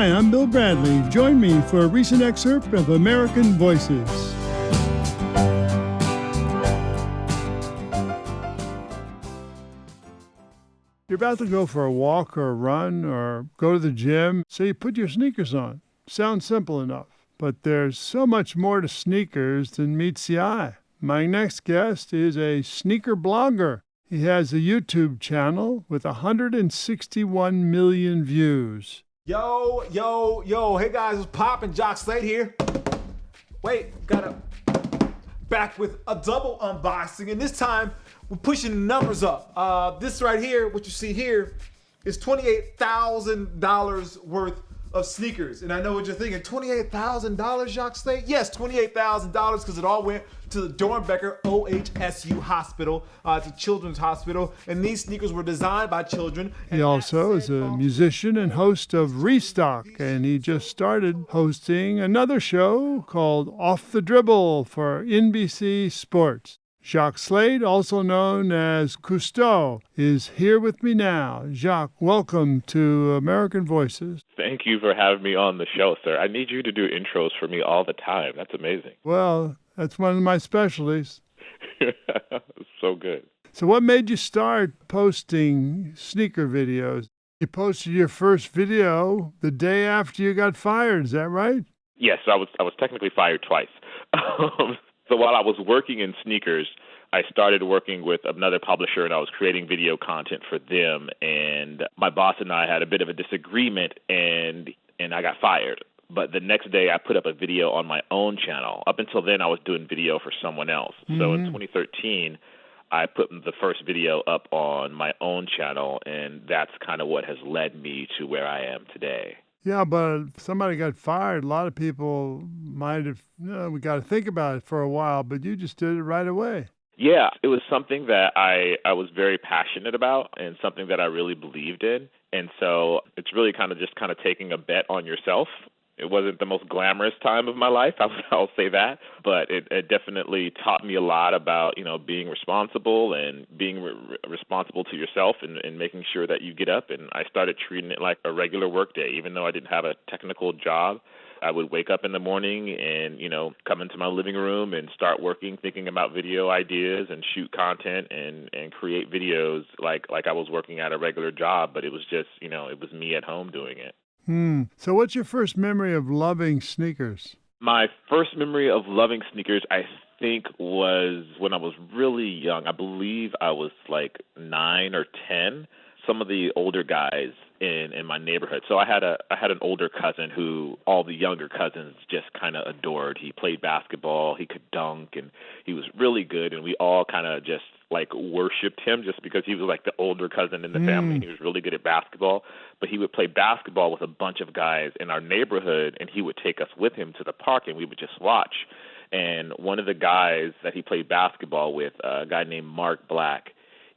Hi, I'm Bill Bradley. Join me for a recent excerpt of American Voices. You're about to go for a walk or a run or go to the gym, so you put your sneakers on. Sounds simple enough, but there's so much more to sneakers than meets the eye. My next guest is a sneaker blogger. He has a YouTube channel with 161 million views. Yo, hey guys, it's poppin', Jacques Slade here. Wait, back with a double unboxing, and this time we're pushing the numbers up. This right here, what you see here, is $28,000 worth of sneakers. And I know what you're thinking, $28,000, Jacques Slade? Yes, $28,000, because it all went to the Dornbecker OHSU Hospital. It's a children's hospital, and these sneakers were designed by children. He also is a musician and host of Restock, and he just started hosting another show called Off the Dribble for NBC Sports. Jacques Slade, also known as Cousteau, is here with me now. Jacques, welcome to American Voices. Thank you for having me on the show, sir. I need you to do intros for me all the time. That's amazing. Well, that's one of my specialties. So good. So what made you start posting sneaker videos? You posted your first video the day after you got fired, is that right? Yes, I was technically fired twice. So while I was working in sneakers, I started working with another publisher, and I was creating video content for them. And my boss and I had a bit of a disagreement, and I got fired. But the next day, I put up a video on my own channel. Up until then, I was doing video for someone else. Mm-hmm. So in 2013, I put the first video up on my own channel, and that's kind of what has led me to where I am today. Yeah, but if somebody got fired, a lot of people might have, we got to think about it for a while, but you just did it right away. Yeah, it was something that I was very passionate about and something that I really believed in. And so it's really kind of taking a bet on yourself. It wasn't the most glamorous time of my life, I'll say that, but it definitely taught me a lot about, being responsible and being responsible to yourself and making sure that you get up. And I started treating it like a regular work day, even though I didn't have a technical job. I would wake up in the morning and, come into my living room and start working, thinking about video ideas and shoot content and create videos like I was working at a regular job, but it was just, it was me at home doing it. So what's your first memory of loving sneakers? My first memory of loving sneakers, I think, was when I was really young. I believe I was like 9 or 10. Some of the older guys in my neighborhood. So I had an older cousin who all the younger cousins just kind of adored. He played basketball, he could dunk, and he was really good. And we all kind of just worshipped him just because he was like the older cousin in the family. He was really good at basketball, but he would play basketball with a bunch of guys in our neighborhood, and he would take us with him to the park, and we would just watch. And one of the guys that he played basketball with, a guy named Mark Black,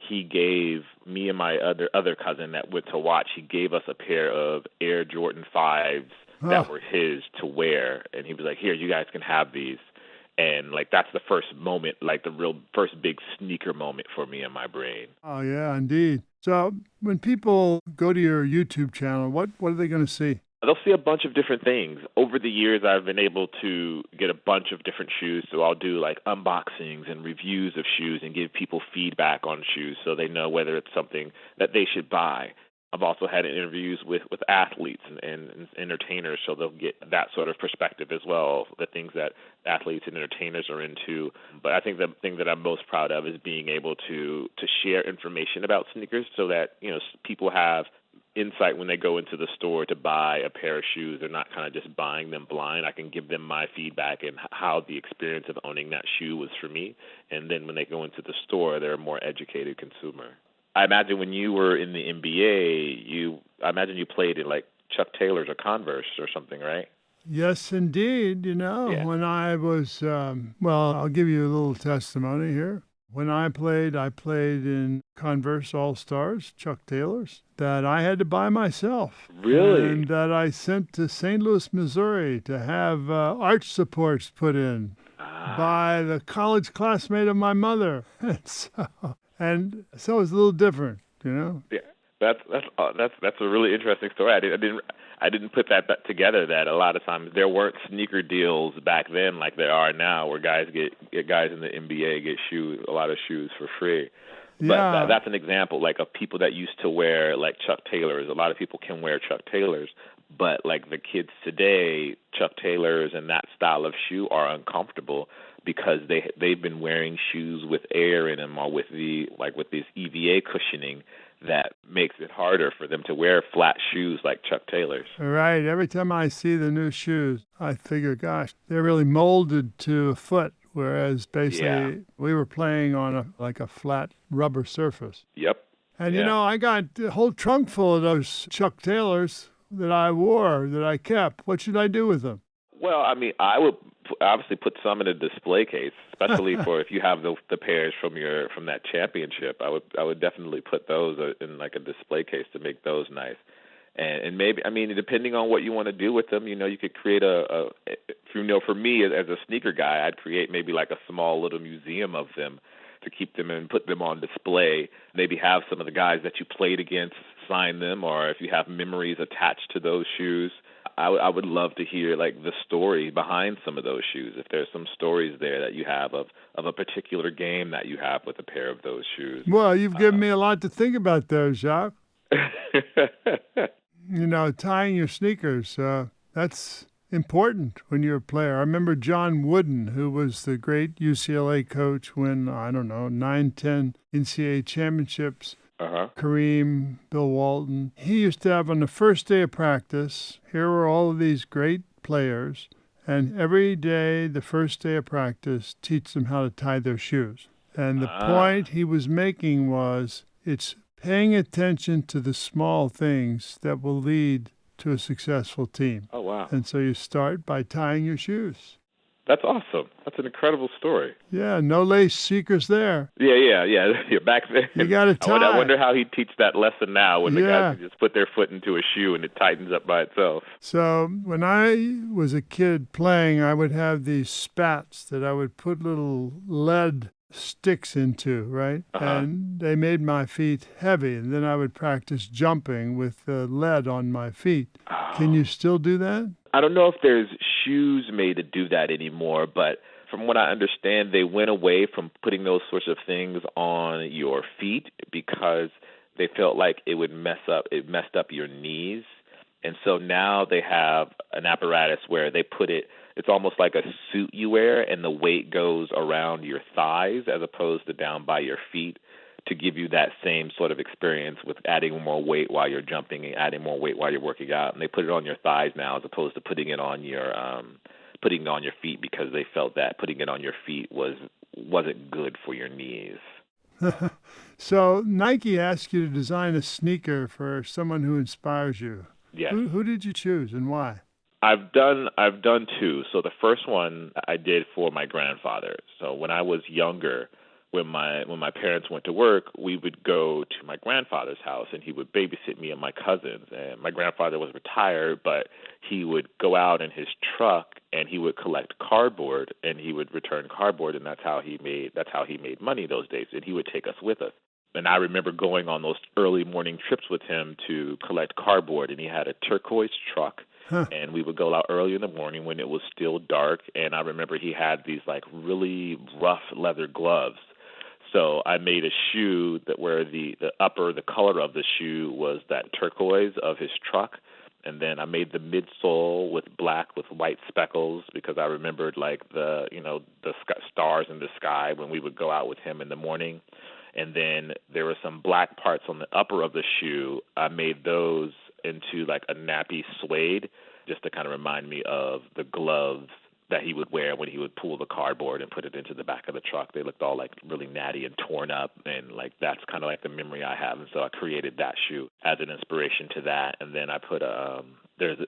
he gave me and my other cousin that went to watch, he gave us a pair of Air Jordan 5s that were his to wear. And he was like, here, you guys can have these. And that's the first moment, the real first big sneaker moment for me in my brain. Oh, yeah, indeed. So when people go to your YouTube channel, what are they going to see? They'll see a bunch of different things. Over the years, I've been able to get a bunch of different shoes. So I'll do unboxings and reviews of shoes and give people feedback on shoes so they know whether it's something that they should buy. I've also had interviews with athletes and entertainers, so they'll get that sort of perspective as well, the things that athletes and entertainers are into. But I think the thing that I'm most proud of is being able to share information about sneakers so that, people have insight when they go into the store to buy a pair of shoes. They're not kind of just buying them blind. I can give them my feedback and how the experience of owning that shoe was for me. And then when they go into the store, they're a more educated consumer. I imagine when you were in the NBA, I imagine you played in Chuck Taylor's or Converse or something, right? Yes, indeed. When I was, I'll give you a little testimony here. When I played in Converse All-Stars, Chuck Taylor's, that I had to buy myself. Really? And that I sent to St. Louis, Missouri to have arch supports put in by the college classmate of my mother. And so it was a little different, Yeah. That's a really interesting story. I didn't put that together. That a lot of times there weren't sneaker deals back then like there are now, where guys get guys in the NBA get a lot of shoes for free. But Yeah. that's an example, like, of people that used to wear, like, Chuck Taylors. A lot of people can wear Chuck Taylors, but, like, the kids today, Chuck Taylors and that style of shoe are uncomfortable because they've been wearing shoes with air in them, or with this EVA cushioning that makes it harder for them to wear flat shoes like Chuck Taylors. Right. Every time I see the new shoes, I figure, gosh, they're really molded to a foot, whereas basically we were playing on a flat rubber surface. Yep. And, Yeah. I got a whole trunk full of those Chuck Taylors that I wore, that I kept. What should I do with them? Well, I mean, I would obviously put some in a display case, especially for if you have the pairs from that championship. I would definitely put those in like a display case to make those nice. And maybe, I mean, depending on what you want to do with them, you could create for me as a sneaker guy, I'd create maybe like a small little museum of them to keep them and put them on display. Maybe have some of the guys that you played against sign them, or if you have memories attached to those shoes. I would love to hear, like, the story behind some of those shoes. If there's some stories there that you have of a particular game that you have with a pair of those shoes. Well, you've given me a lot to think about there, Jacques. Tying your sneakers, that's important when you're a player. I remember John Wooden, who was the great UCLA coach, when, 9, 10 NCAA championships. Kareem, Bill Walton. He used to have, on the first day of practice, here were all of these great players, and every day, the first day of practice, teach them how to tie their shoes. And the point he was making was, it's paying attention to the small things that will lead to a successful team. Oh, wow. And so you start by tying your shoes. That's awesome. That's an incredible story. Yeah, no lace secrets there. Yeah. You're back there. You got to tie. I wonder how he'd teach that lesson now when the guys can just put their foot into a shoe and it tightens up by itself. So when I was a kid playing, I would have these spats that I would put little lead sticks into, right? And they made my feet heavy. And then I would practice jumping with lead on my feet. Can you still do that? I don't know if there's shoes made to do that anymore, but from what I understand, they went away from putting those sorts of things on your feet because they felt like it messed up your knees. And so now they have an apparatus where they put it's almost like a suit you wear, and the weight goes around your thighs as opposed to down by your feet, to give you that same sort of experience with adding more weight while you're jumping and adding more weight while you're working out. And they put it on your thighs now as opposed to putting it on your feet, because they felt that putting it on your feet wasn't good for your knees. So Nike asked you to design a sneaker for someone who inspires you. Yes. Who did you choose and why? I've done two. So the first one I did for my grandfather. So when I was younger, when my parents went to work, we would go to my grandfather's house, and he would babysit me and my cousins. And my grandfather was retired, but he would go out in his truck and he would collect cardboard, and he would return cardboard, and that's how he made money those days. And he would take us with us. And I remember going on those early morning trips with him to collect cardboard, and he had a turquoise truck. And we would go out early in the morning when it was still dark. And I remember he had these like really rough leather gloves. So I made a shoe where the color of the shoe was that turquoise of his truck. And then I made the midsole with black with white speckles, because I remembered like the stars in the sky when we would go out with him in the morning. And then there were some black parts on the upper of the shoe. I made those into like a nappy suede, just to kind of remind me of the gloves that he would wear when he would pull the cardboard and put it into the back of the truck. They looked all like really natty and torn up, and like that's kind of like the memory I have. And so I created that shoe as an inspiration to that. And then I put there's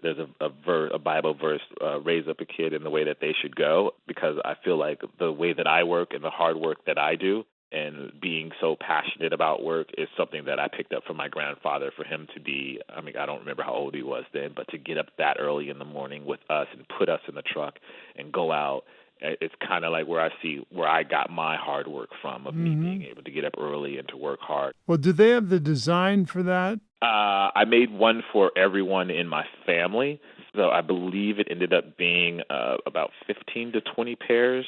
a Bible verse, raise up a kid in the way that they should go, because I feel like the way that I work and the hard work that I do, and being so passionate about work, is something that I picked up from my grandfather. For him to be, I don't remember how old he was then, but to get up that early in the morning with us and put us in the truck and go out it's kind of like where I got my hard work from, of me being able to get up early and to work hard. Well, do they have the design for that? I made one for everyone in my family, so I believe it ended up being about 15 to 20 pairs.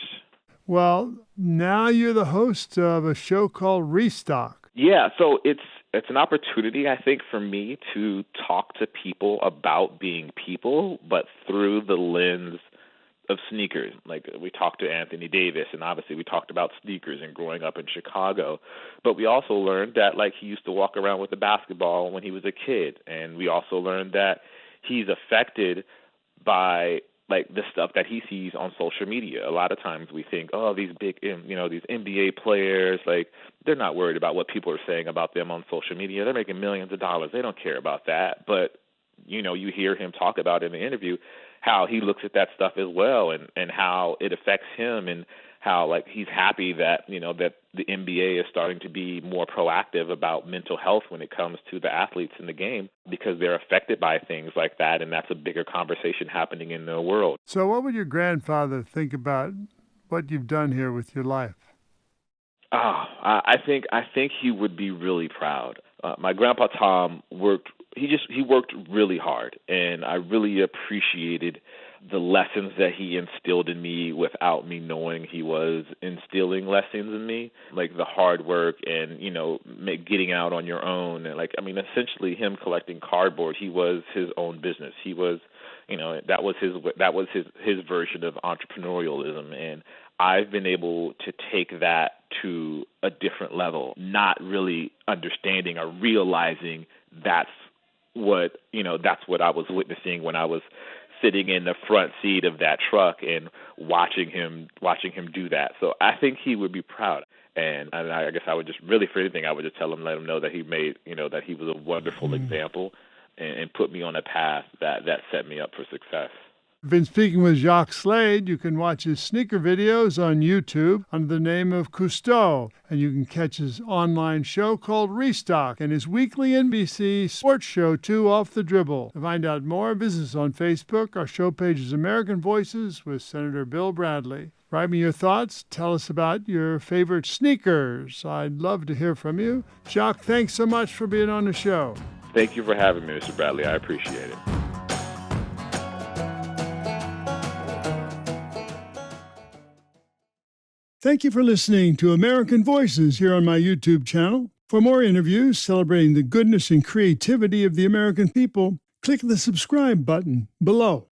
Well, now you're the host of a show called Restock. Yeah, so it's an opportunity, I think, for me to talk to people about being people, but through the lens of sneakers. Like, we talked to Anthony Davis, and obviously we talked about sneakers and growing up in Chicago, but we also learned that, like, he used to walk around with a basketball when he was a kid, and we also learned that he's affected by, like, the stuff that he sees on social media. A lot of times we think, oh, these big, these NBA players, like, they're not worried about what people are saying about them on social media. They're making millions of dollars. They don't care about that. But, you hear him talk about in the interview how he looks at that stuff as well, and how it affects him, and how, like, he's happy that, that the NBA is starting to be more proactive about mental health when it comes to the athletes in the game, because they're affected by things like that, and that's a bigger conversation happening in the world. So what would your grandfather think about what you've done here with your life? I think he would be really proud. My grandpa Tom worked really hard, and I really appreciated the lessons that he instilled in me without me knowing he was instilling lessons in me, like the hard work and, getting out on your own. And essentially him collecting cardboard, he was his own business. He was, that was his version of entrepreneurialism. And I've been able to take that to a different level, not really understanding or realizing that's what I was witnessing when I was sitting in the front seat of that truck and watching him do that. So I think he would be proud. And I guess I would just, really, for anything, I would just let him know that he made, that he was a wonderful example, and put me on a path that set me up for success. I've been speaking with Jacques Slade. You can watch his sneaker videos on YouTube under the name of Cousteau, and you can catch his online show called Restock and his weekly NBC sports show, 2 Off the Dribble. To find out more, visit us on Facebook. Our show page is American Voices with Senator Bill Bradley. Write me your thoughts. Tell us about your favorite sneakers. I'd love to hear from you. Jacques, thanks so much for being on the show. Thank you for having me, Mr. Bradley. I appreciate it. Thank you for listening to American Voices here on my YouTube channel. For more interviews celebrating the goodness and creativity of the American people, click the subscribe button below.